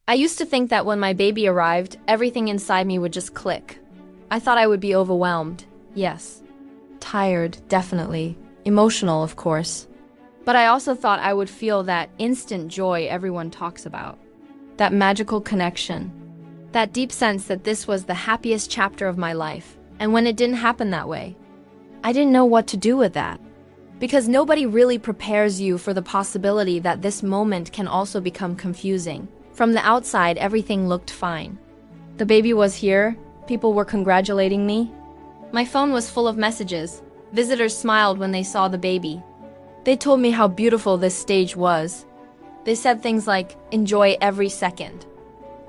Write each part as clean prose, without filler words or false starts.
I used to think that when my baby arrived, everything inside me would just click. I thought I would be overwhelmed, yes. Tired, definitely. Emotional, of course. But I also thought I would feel that instant joy everyone talks about. That magical connection. That deep sense that this was the happiest chapter of my life. And when it didn't happen that way, I didn't know what to do with that. Because nobody really prepares you for the possibility that this moment can also become confusing. From the outside, everything looked fine. The baby was here. People were congratulating me. My phone was full of messages. Visitors smiled when they saw the baby. They told me how beautiful this stage was. They said things like, "Enjoy every second."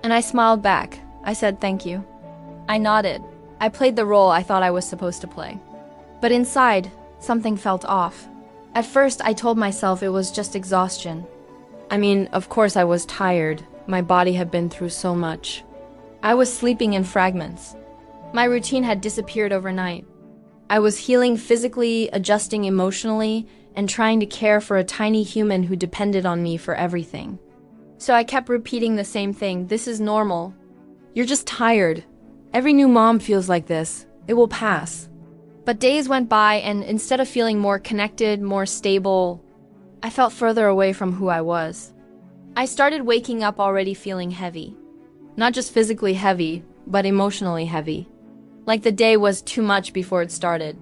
And I smiled back. I said thank you. I nodded. I played the role I thought I was supposed to play. But inside, something felt off. At first, I told myself it was just exhaustion. I mean, of course I was tired. My body had been through so much. I was sleeping in fragments. My routine had disappeared overnight. I was healing physically, adjusting emotionally, and trying to care for a tiny human who depended on me for everything. So I kept repeating the same thing. This is normal. You're just tired. Every new mom feels like this. It will pass. But days went by, and instead of feeling more connected, more stable, I felt further away from who I was. I started waking up already feeling heavy. Not just physically heavy, but emotionally heavy. Like the day was too much before it started.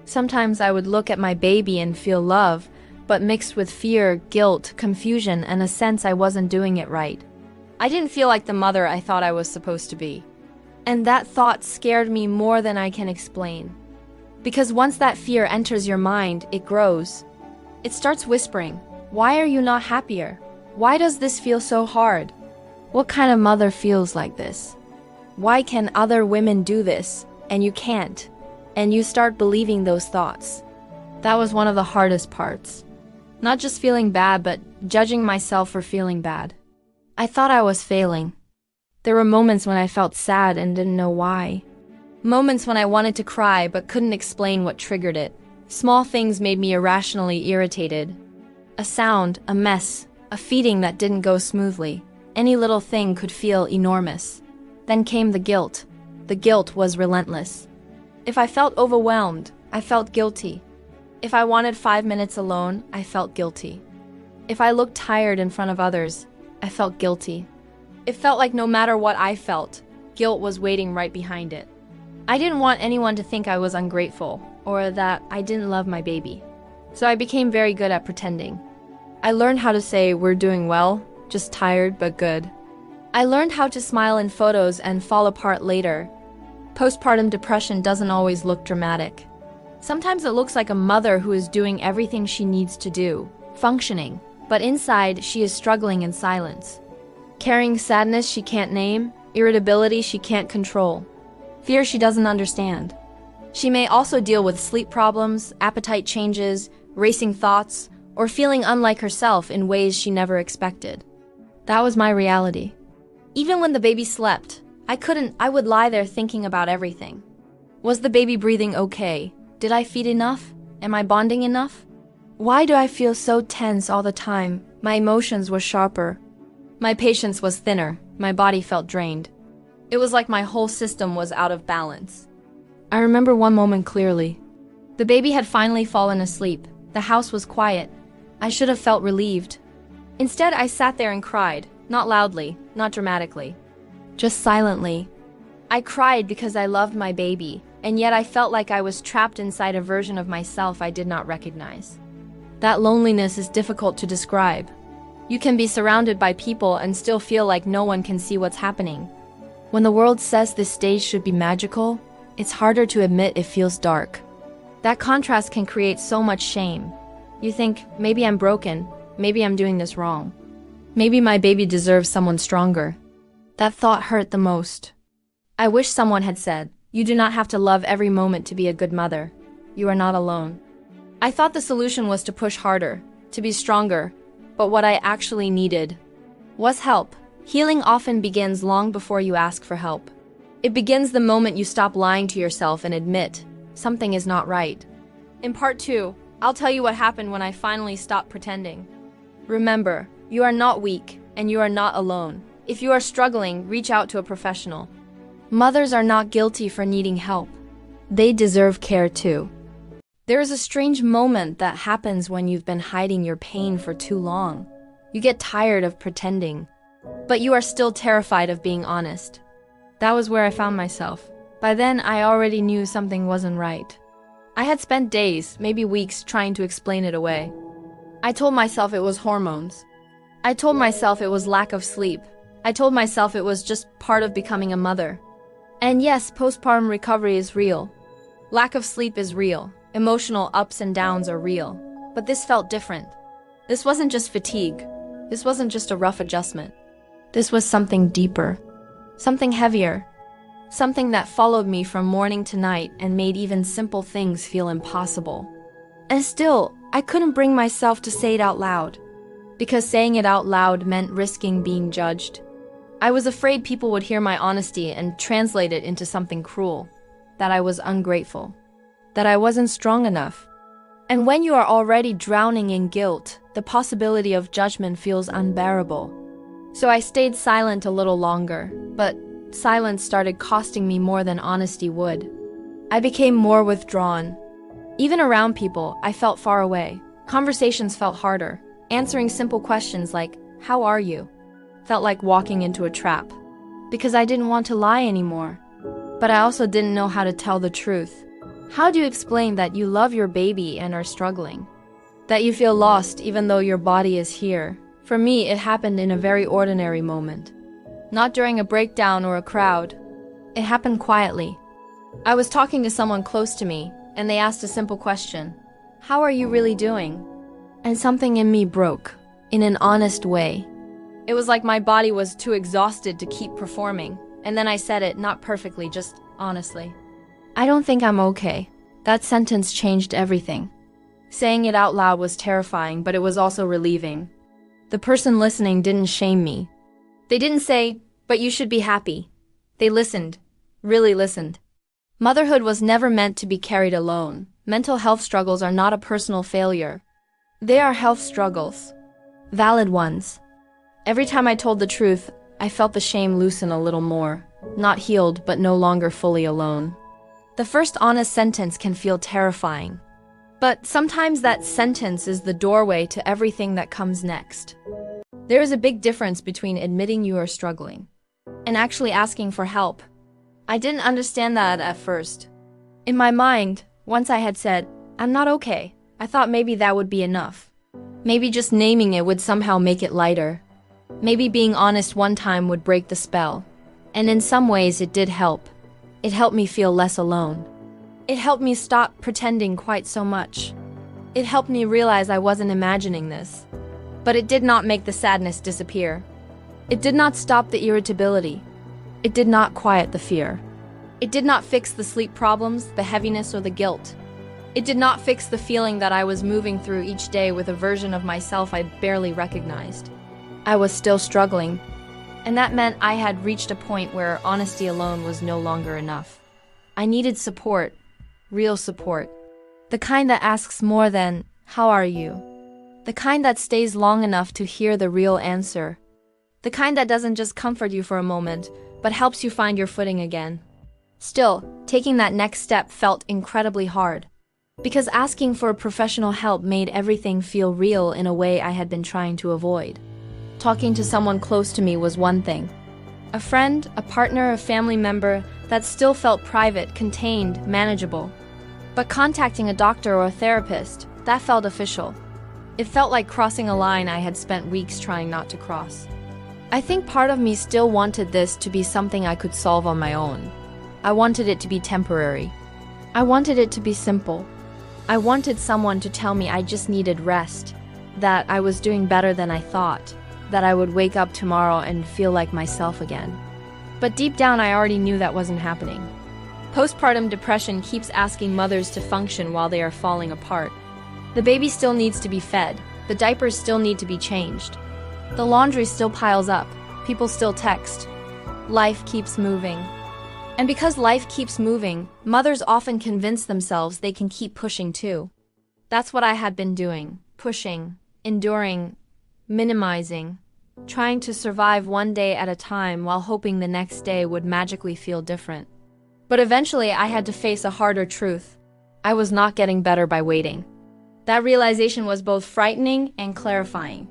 Sometimes I would look at my baby and feel love, but mixed with fear, guilt, confusion, and a sense I wasn't doing it right. I didn't feel like the mother I thought I was supposed to be. And that thought scared me more than I can explain. Because once that fear enters your mind, it grows. It starts whispering, "Why are you not happier? Why does this feel so hard? What kind of mother feels like this? Why can other women do this, and you can't?" And you start believing those thoughts. That was one of the hardest parts. Not just feeling bad, but judging myself for feeling bad. I thought I was failing. There were moments when I felt sad and didn't know why. Moments when I wanted to cry but couldn't explain what triggered it. Small things made me irrationally irritated. A sound, a mess, a feeding that didn't go smoothly. Any little thing could feel enormous. Then came the guilt. The guilt was relentless. If I felt overwhelmed, I felt guilty. If I wanted 5 minutes alone, I felt guilty. If I looked tired in front of others, I felt guilty. It felt like no matter what I felt, guilt was waiting right behind it. I didn't want anyone to think I was ungrateful or that I didn't love my baby. So I became very good at pretending. I learned how to say, "We're doing well, just tired but good." I learned how to smile in photos and fall apart later. Postpartum depression doesn't always look dramatic. Sometimes it looks like a mother who is doing everything she needs to do, functioning, but inside she is struggling in silence. Carrying sadness she can't name, irritability she can't control, fear she doesn't understand. She may also deal with sleep problems, appetite changes, racing thoughts, or feeling unlike herself in ways she never expected. That was my reality. Even when the baby slept, I would lie there thinking about everything. Was the baby breathing okay? Did I feed enough? Am I bonding enough? Why do I feel so tense all the time? My emotions were sharper. My patience was thinner. My body felt drained. It was like my whole system was out of balance. I remember one moment clearly. The baby had finally fallen asleep. The house was quiet. I should have felt relieved. Instead, I sat there and cried. Not loudly, not dramatically. Just silently. I cried because I loved my baby, and yet I felt like I was trapped inside a version of myself I did not recognize. That loneliness is difficult to describe. You can be surrounded by people and still feel like no one can see what's happening. When the world says this stage should be magical, it's harder to admit it feels dark. That contrast can create so much shame. You think, maybe I'm broken, maybe I'm doing this wrong. Maybe my baby deserves someone stronger. That thought hurt the most. I wish someone had said, "You do not have to love every moment to be a good mother. You are not alone." I thought the solution was to push harder, to be stronger, but what I actually needed was help. Healing often begins long before you ask for help. It begins the moment you stop lying to yourself and admit something is not right. In part 2, I'll tell you what happened when I finally stopped pretending. Remember, you are not weak and you are not alone. If you are struggling, reach out to a professional. Mothers are not guilty for needing help. They deserve care too. There is a strange moment that happens when you've been hiding your pain for too long. You get tired of pretending, but you are still terrified of being honest. That was where I found myself. By then, I already knew something wasn't right. I had spent days, maybe weeks, trying to explain it away. I told myself it was hormones. I told myself it was lack of sleep. I told myself it was just part of becoming a mother. And yes, postpartum recovery is real. Lack of sleep is real. Emotional ups and downs are real. But this felt different. This wasn't just fatigue. This wasn't just a rough adjustment. This was something deeper. Something heavier. Something that followed me from morning to night and made even simple things feel impossible. And still, I couldn't bring myself to say it out loud. Because saying it out loud meant risking being judged. I was afraid people would hear my honesty and translate it into something cruel. That I was ungrateful. That I wasn't strong enough. And when you are already drowning in guilt, the possibility of judgment feels unbearable. So I stayed silent a little longer, but silence started costing me more than honesty would. I became more withdrawn. Even around people, I felt far away. Conversations felt harder. Answering simple questions like, "How are you?" felt like walking into a trap. Because I didn't want to lie anymore. But I also didn't know how to tell the truth. How do you explain that you love your baby and are struggling? That you feel lost even though your body is here? For me, it happened in a very ordinary moment. Not during a breakdown or a crowd. It happened quietly. I was talking to someone close to me, and they asked a simple question. "How are you really doing?" And something in me broke, in an honest way. It was like my body was too exhausted to keep performing, and then I said it, not perfectly, just honestly. "I don't think I'm okay." That sentence changed everything. Saying it out loud was terrifying, but it was also relieving. The person listening didn't shame me. They didn't say, "But you should be happy." They listened, really listened. Motherhood was never meant to be carried alone. Mental health struggles are not a personal failure. They are health struggles. Valid ones. Every time I told the truth, I felt the shame loosen a little more. Not healed, but no longer fully alone. The first honest sentence can feel terrifying. But sometimes that sentence is the doorway to everything that comes next. There is a big difference between admitting you are struggling and actually asking for help. I didn't understand that at first. In my mind, once I had said, "I'm not okay," I thought maybe that would be enough. Maybe just naming it would somehow make it lighter. Maybe being honest one time would break the spell. And in some ways it did help. It helped me feel less alone. It helped me stop pretending quite so much. It helped me realize I wasn't imagining this. But it did not make the sadness disappear. It did not stop the irritability. It did not quiet the fear. It did not fix the sleep problems, the heaviness, or the guilt. It did not fix the feeling that I was moving through each day with a version of myself I barely recognized. I was still struggling, and that meant I had reached a point where honesty alone was no longer enough. I needed support, real support. The kind that asks more than, "How are you?" The kind that stays long enough to hear the real answer. The kind that doesn't just comfort you for a moment, but helps you find your footing again. Still, taking that next step felt incredibly hard. Because asking for professional help made everything feel real in a way I had been trying to avoid. Talking to someone close to me was one thing. A friend, a partner, a family member that still felt private, contained, manageable. But contacting a doctor or a therapist, that felt official. It felt like crossing a line I had spent weeks trying not to cross. I think part of me still wanted this to be something I could solve on my own. I wanted it to be temporary. I wanted it to be simple. I wanted someone to tell me I just needed rest, that I was doing better than I thought, that I would wake up tomorrow and feel like myself again. But deep down, I already knew that wasn't happening. Postpartum depression keeps asking mothers to function while they are falling apart. The baby still needs to be fed. The diapers still need to be changed. The laundry still piles up. People still text. Life keeps moving. And because life keeps moving, mothers often convince themselves they can keep pushing too. That's what I had been doing. Pushing, enduring, minimizing. trying to survive one day at a time while hoping the next day would magically feel different. But eventually, I had to face a harder truth. I was not getting better by waiting. That realization was both frightening and clarifying.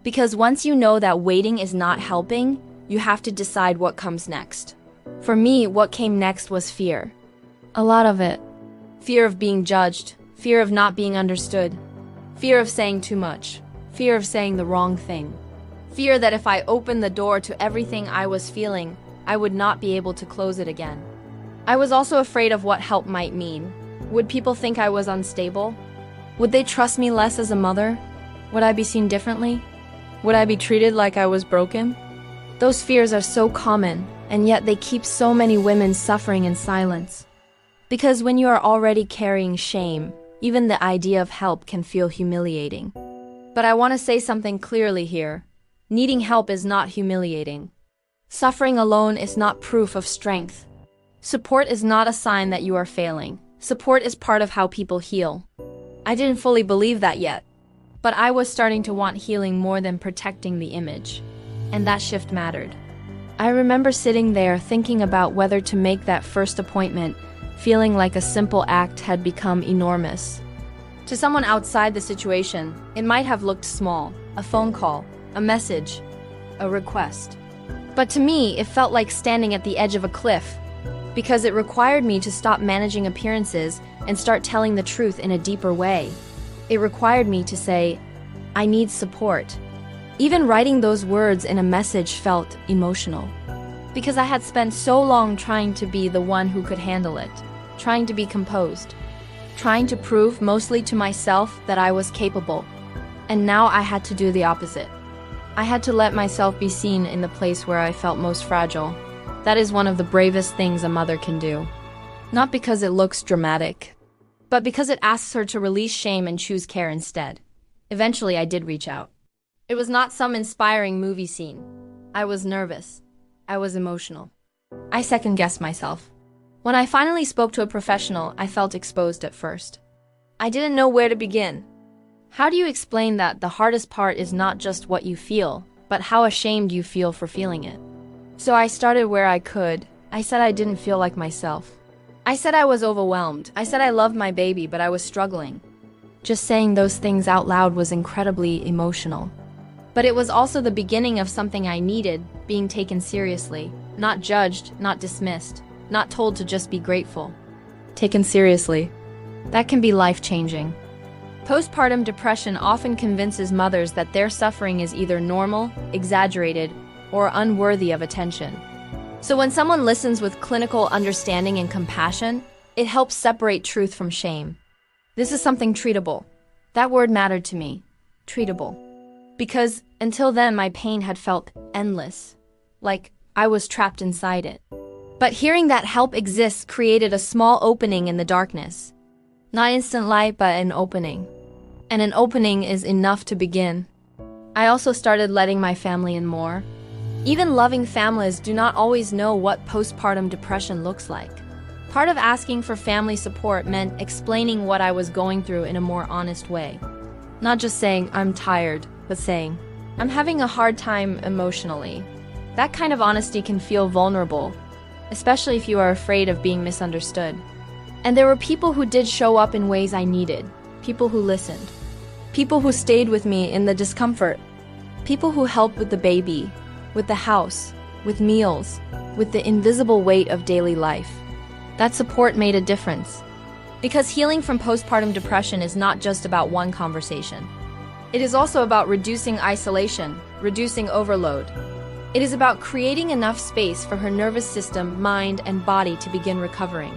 Because once you know that waiting is not helping, you have to decide what comes next. For me, what came next was fear. A lot of it. Fear of being judged, fear of not being understood, fear of saying too much, fear of saying the wrong thing. Fear that if I opened the door to everything I was feeling, I would not be able to close it again. I was also afraid of what help might mean. Would people think I was unstable? Would they trust me less as a mother? Would I be seen differently? Would I be treated like I was broken? Those fears are so common, and yet they keep so many women suffering in silence. Because when you are already carrying shame, even the idea of help can feel humiliating. But I want to say something clearly here. Needing help is not humiliating. Suffering alone is not proof of strength. Support is not a sign that you are failing. Support is part of how people heal. I didn't fully believe that yet, but I was starting to want healing more than protecting the image. And that shift mattered. I remember sitting there thinking about whether to make that first appointment, feeling like a simple act had become enormous. To someone outside the situation, it might have looked small, a phone call, a message, a request. But to me, it felt like standing at the edge of a cliff, because it required me to stop managing appearances and start telling the truth in a deeper way. It required me to say, I need support. Even writing those words in a message felt emotional, because I had spent so long trying to be the one who could handle it, trying to be composed, trying to prove mostly to myself that I was capable. And now I had to do the opposite. I had to let myself be seen in the place where I felt most fragile. That is one of the bravest things a mother can do. Not because it looks dramatic, but because it asks her to release shame and choose care instead. Eventually, I did reach out. It was not some inspiring movie scene. I was nervous. I was emotional. I second-guessed myself. When I finally spoke to a professional, I felt exposed at first. I didn't know where to begin. How do you explain that the hardest part is not just what you feel, but how ashamed you feel for feeling it? So I started where I could. I said I didn't feel like myself. I said I was overwhelmed. I said I loved my baby, but I was struggling. Just saying those things out loud was incredibly emotional. But it was also the beginning of something I needed, being taken seriously, not judged, not dismissed, not told to just be grateful. Taken seriously. That can be life-changing. Postpartum depression often convinces mothers that their suffering is either normal, exaggerated, or unworthy of attention. So when someone listens with clinical understanding and compassion, it helps separate truth from shame. This is something treatable. That word mattered to me. Treatable. Because until then, my pain had felt endless, like I was trapped inside it. But hearing that help exists created a small opening in the darkness. Not instant light, but an opening. And an opening is enough to begin. I also started letting my family in more. Even loving families do not always know what postpartum depression looks like. Part of asking for family support meant explaining what I was going through in a more honest way. Not just saying, I'm tired, but saying, I'm having a hard time emotionally. That kind of honesty can feel vulnerable, especially if you are afraid of being misunderstood. And there were people who did show up in ways I needed. People who listened. People who stayed with me in the discomfort. People who helped with the baby, with the house, with meals, with the invisible weight of daily life. That support made a difference. Because healing from postpartum depression is not just about one conversation. It is also about reducing isolation, reducing overload. It is about creating enough space for her nervous system, mind, and body to begin recovering.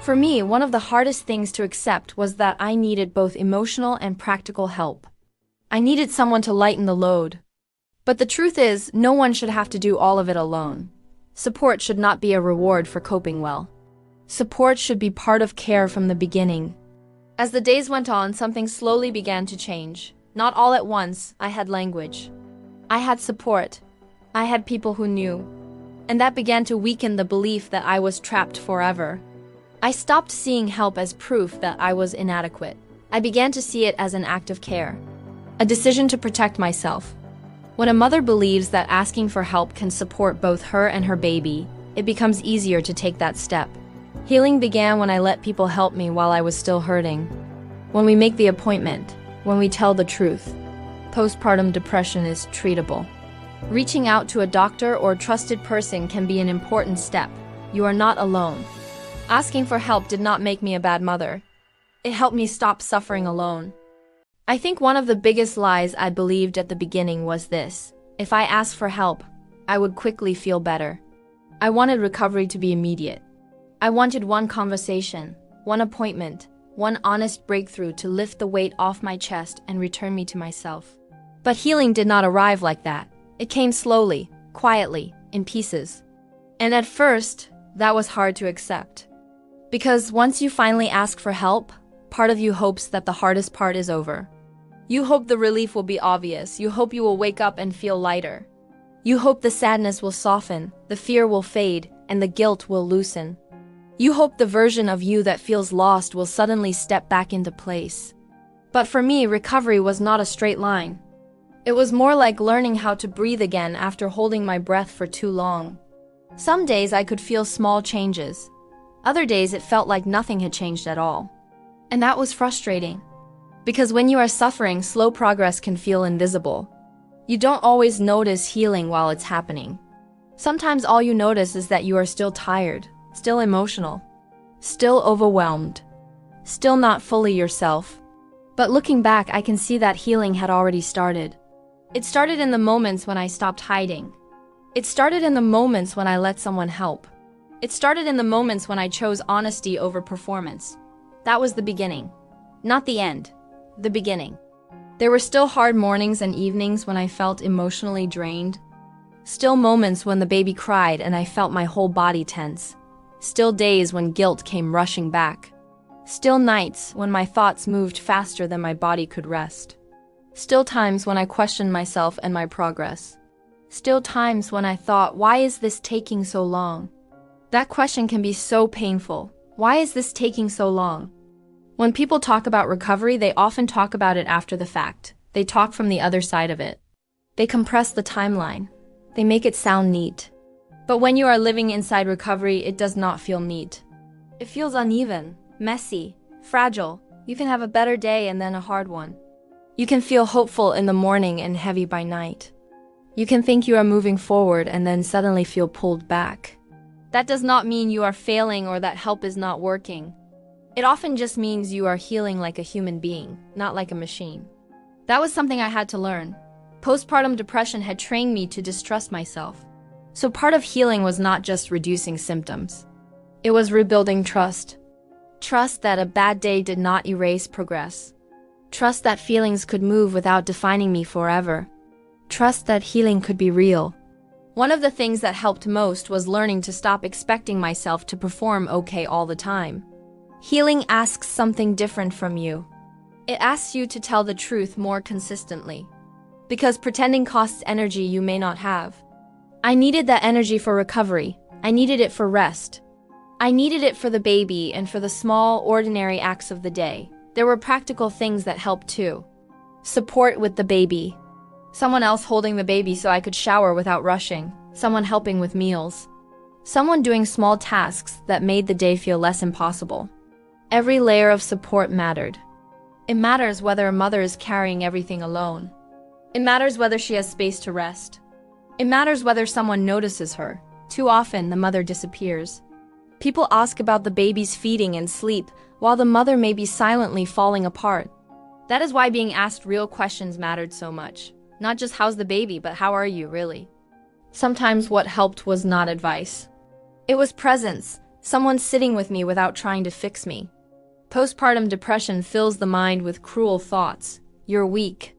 For me, one of the hardest things to accept was that I needed both emotional and practical help. I needed someone to lighten the load. But the truth is, no one should have to do all of it alone. Support should not be a reward for coping well. Support should be part of care from the beginning. As the days went on, something slowly began to change. Not all at once. I had language. I had support. I had people who knew. And that began to weaken the belief that I was trapped forever. I stopped seeing help as proof that I was inadequate. I began to see it as an act of care. A decision to protect myself. When a mother believes that asking for help can support both her and her baby, it becomes easier to take that step. Healing began when I let people help me while I was still hurting. When we make the appointment, when we tell the truth. Postpartum depression is treatable. Reaching out to a doctor or trusted person can be an important step. You are not alone. Asking for help did not make me a bad mother. It helped me stop suffering alone. I think one of the biggest lies I believed at the beginning was this: if I asked for help, I would quickly feel better. I wanted recovery to be immediate. I wanted one conversation, one appointment, one honest breakthrough to lift the weight off my chest and return me to myself. But healing did not arrive like that. It came slowly, quietly, in pieces. And at first, that was hard to accept. Because once you finally ask for help, part of you hopes that the hardest part is over. You hope the relief will be obvious. You hope you will wake up and feel lighter. You hope the sadness will soften, the fear will fade, and the guilt will loosen. You hope the version of you that feels lost will suddenly step back into place. But for me, recovery was not a straight line. It was more like learning how to breathe again after holding my breath for too long. Some days I could feel small changes. Other days it felt like nothing had changed at all. And that was frustrating. Because when you are suffering, slow progress can feel invisible. You don't always notice healing while it's happening. Sometimes all you notice is that you are still tired, still emotional, still overwhelmed, still not fully yourself. But looking back, I can see that healing had already started. It started in the moments when I stopped hiding. It started in the moments when I let someone help. It started in the moments when I chose honesty over performance. That was the beginning. Not the end. The beginning. There were still hard mornings and evenings when I felt emotionally drained. Still moments when the baby cried and I felt my whole body tense. Still days when guilt came rushing back. Still nights when my thoughts moved faster than my body could rest. Still times when I questioned myself and my progress. Still times when I thought, why is this taking so long? That question can be so painful. Why is this taking so long? When people talk about recovery, they often talk about it after the fact. They talk from the other side of it. They compress the timeline. They make it sound neat. But when you are living inside recovery, it does not feel neat. It feels uneven, messy, fragile. You can have a better day and then a hard one. You can feel hopeful in the morning and heavy by night. You can think you are moving forward and then suddenly feel pulled back. That does not mean you are failing or that help is not working. It often just means you are healing like a human being, not like a machine. That was something I had to learn. Postpartum depression had trained me to distrust myself. So part of healing was not just reducing symptoms. It was rebuilding trust. Trust that a bad day did not erase progress. Trust that feelings could move without defining me forever. Trust that healing could be real. One of the things that helped most was learning to stop expecting myself to perform okay all the time. Healing asks something different from you. It asks you to tell the truth more consistently. Because pretending costs energy you may not have. I needed that energy for recovery. I needed it for rest. I needed it for the baby and for the small, ordinary acts of the day. There were practical things that helped too. Support with the baby. Someone else holding the baby so I could shower without rushing. Someone helping with meals. Someone doing small tasks that made the day feel less impossible. Every layer of support mattered. It matters whether a mother is carrying everything alone. It matters whether she has space to rest. It matters whether someone notices her. Too often, the mother disappears. People ask about the baby's feeding and sleep, while the mother may be silently falling apart. That is why being asked real questions mattered so much. Not just how's the baby, but how are you, really? Sometimes what helped was not advice. It was presence, someone sitting with me without trying to fix me. Postpartum depression fills the mind with cruel thoughts. You're weak.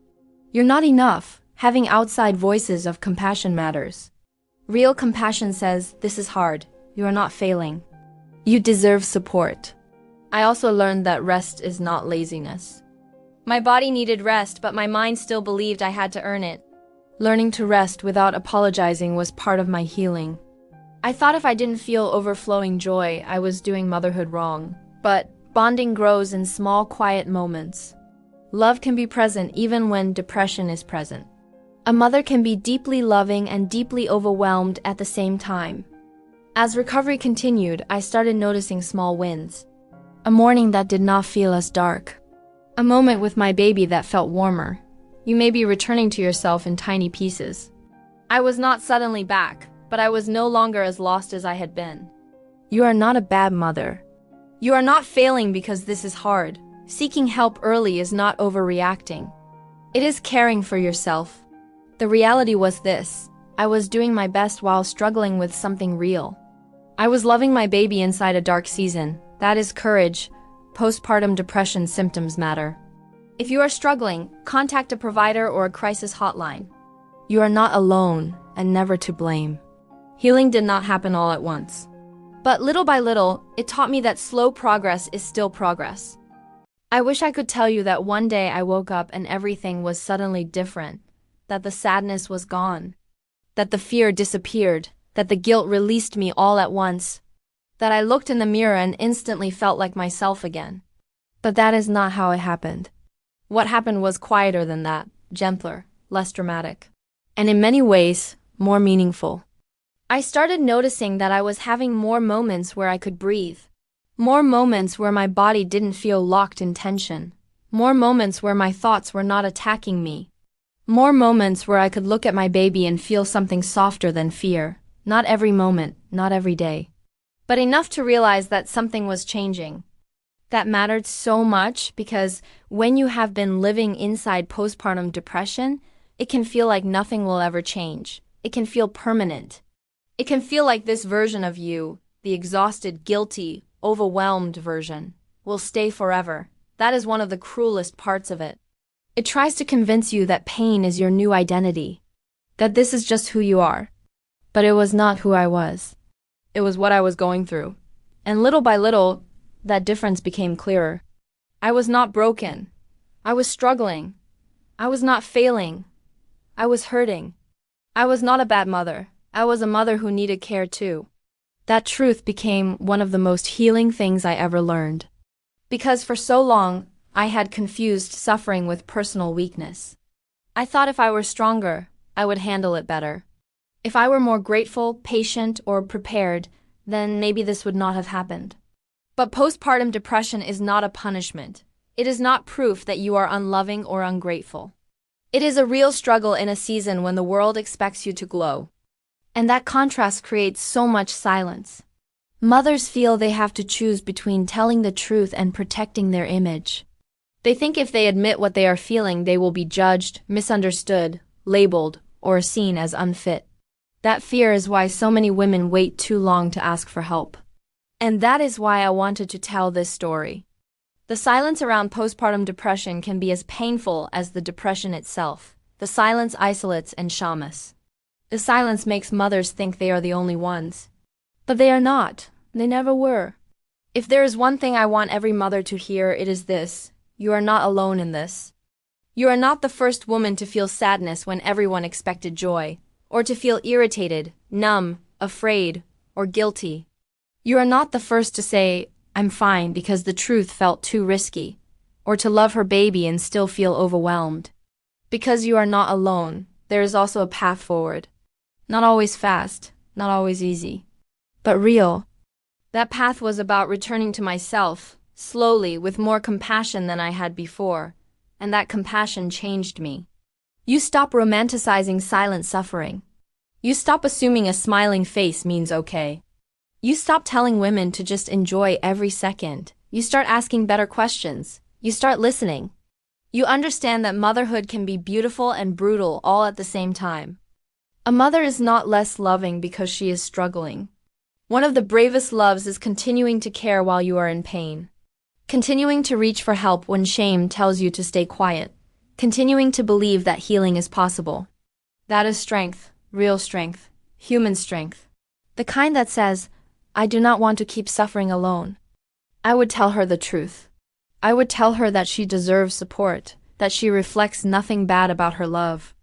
You're not enough. Having outside voices of compassion matters. Real compassion says, this is hard. You are not failing. You deserve support. I also learned that rest is not laziness. My body needed rest, but my mind still believed I had to earn it. Learning to rest without apologizing was part of my healing. I thought if I didn't feel overflowing joy, I was doing motherhood wrong. But bonding grows in small, quiet moments. Love can be present even when depression is present. A mother can be deeply loving and deeply overwhelmed at the same time. As recovery continued, I started noticing small wins. A morning that did not feel as dark. A moment with my baby that felt warmer. You may be returning to yourself in tiny pieces. I was not suddenly back, but I was no longer as lost as I had been. You are not a bad mother. You are not failing because this is hard. Seeking help early is not overreacting. It is caring for yourself. The reality was this: I was doing my best while struggling with something real. I was loving my baby inside a dark season. That is courage. Postpartum depression symptoms matter. If you are struggling, contact a provider or a crisis hotline. You are not alone and never to blame. Healing did not happen all at once. But little by little, it taught me that slow progress is still progress. I wish I could tell you that one day I woke up and everything was suddenly different, that the sadness was gone, that the fear disappeared, that the guilt released me all at once, that I looked in the mirror and instantly felt like myself again. But that is not how it happened. What happened was quieter than that, gentler, less dramatic, and in many ways, more meaningful. I started noticing that I was having more moments where I could breathe. More moments where my body didn't feel locked in tension. More moments where my thoughts were not attacking me. More moments where I could look at my baby and feel something softer than fear. Not every moment, not every day. But enough to realize that something was changing. That mattered so much because when you have been living inside postpartum depression, it can feel like nothing will ever change. It can feel permanent. It can feel like this version of you, the exhausted, guilty, overwhelmed version, will stay forever. That is one of the cruelest parts of it. It tries to convince you that pain is your new identity, that this is just who you are. But it was not who I was. It was what I was going through. And little by little, that difference became clearer. I was not broken. I was struggling. I was not failing. I was hurting. I was not a bad mother. I was a mother who needed care too. That truth became one of the most healing things I ever learned. Because for so long, I had confused suffering with personal weakness. I thought if I were stronger, I would handle it better. If I were more grateful, patient, or prepared, then maybe this would not have happened. But postpartum depression is not a punishment. It is not proof that you are unloving or ungrateful. It is a real struggle in a season when the world expects you to glow. And that contrast creates so much silence. Mothers feel they have to choose between telling the truth and protecting their image. They think if they admit what they are feeling, they will be judged, misunderstood, labeled, or seen as unfit. That fear is why so many women wait too long to ask for help. And that is why I wanted to tell this story. The silence around postpartum depression can be as painful as the depression itself. The silence isolates and shames. The silence makes mothers think they are the only ones. But they are not. They never were. If there is one thing I want every mother to hear, it is this: you are not alone in this. You are not the first woman to feel sadness when everyone expected joy, or to feel irritated, numb, afraid, or guilty. You are not the first to say, "I'm fine," because the truth felt too risky, or to love her baby and still feel overwhelmed. Because you are not alone, there is also a path forward. Not always fast, not always easy, but real. That path was about returning to myself, slowly, with more compassion than I had before, and that compassion changed me. You stop romanticizing silent suffering. You stop assuming a smiling face means okay. You stop telling women to just enjoy every second. You start asking better questions. You start listening. You understand that motherhood can be beautiful and brutal all at the same time. A mother is not less loving because she is struggling. One of the bravest loves is continuing to care while you are in pain. Continuing to reach for help when shame tells you to stay quiet. Continuing to believe that healing is possible. That is strength, real strength, human strength. The kind that says, "I do not want to keep suffering alone." I would tell her the truth. I would tell her that she deserves support, that she reflects nothing bad about her love.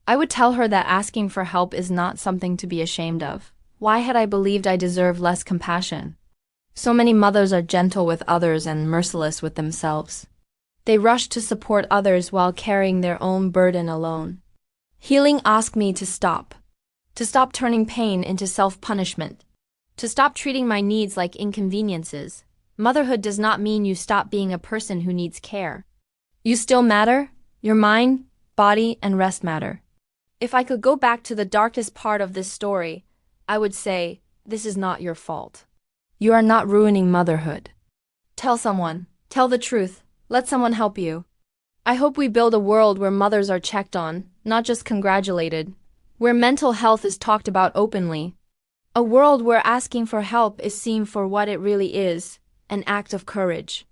I would tell her that asking for help is not something to be ashamed of. Why had I believed I deserved less compassion? So many mothers are gentle with others and merciless with themselves. They rush to support others while carrying their own burden alone. Healing asked me to stop. To stop turning pain into self-punishment. To stop treating my needs like inconveniences. Motherhood does not mean you stop being a person who needs care. You still matter. Your mind, body, and rest matter. If I could go back to the darkest part of this story, I would say, this is not your fault. You are not ruining motherhood. Tell someone. Tell the truth. Let someone help you. I hope we build a world where mothers are checked on, not just congratulated. Where mental health is talked about openly. A world where asking for help is seen for what it really is, an act of courage.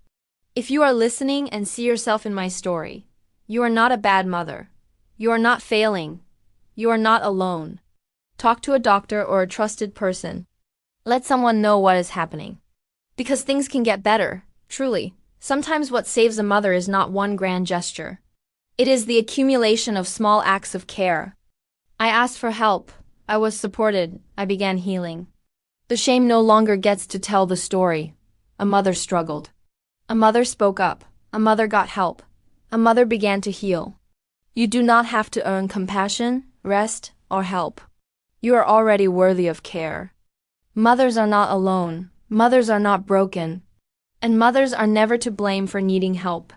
If you are listening and see yourself in my story, you are not a bad mother. You are not failing. You are not alone. Talk to a doctor or a trusted person. Let someone know what is happening. Because things can get better, truly. Sometimes what saves a mother is not one grand gesture. It is the accumulation of small acts of care. I asked for help. I was supported. I began healing. The shame no longer gets to tell the story. A mother struggled. A mother spoke up. A mother got help. A mother began to heal. You do not have to earn compassion, rest, or help. You are already worthy of care. Mothers are not alone. Mothers are not broken. And mothers are never to blame for needing help.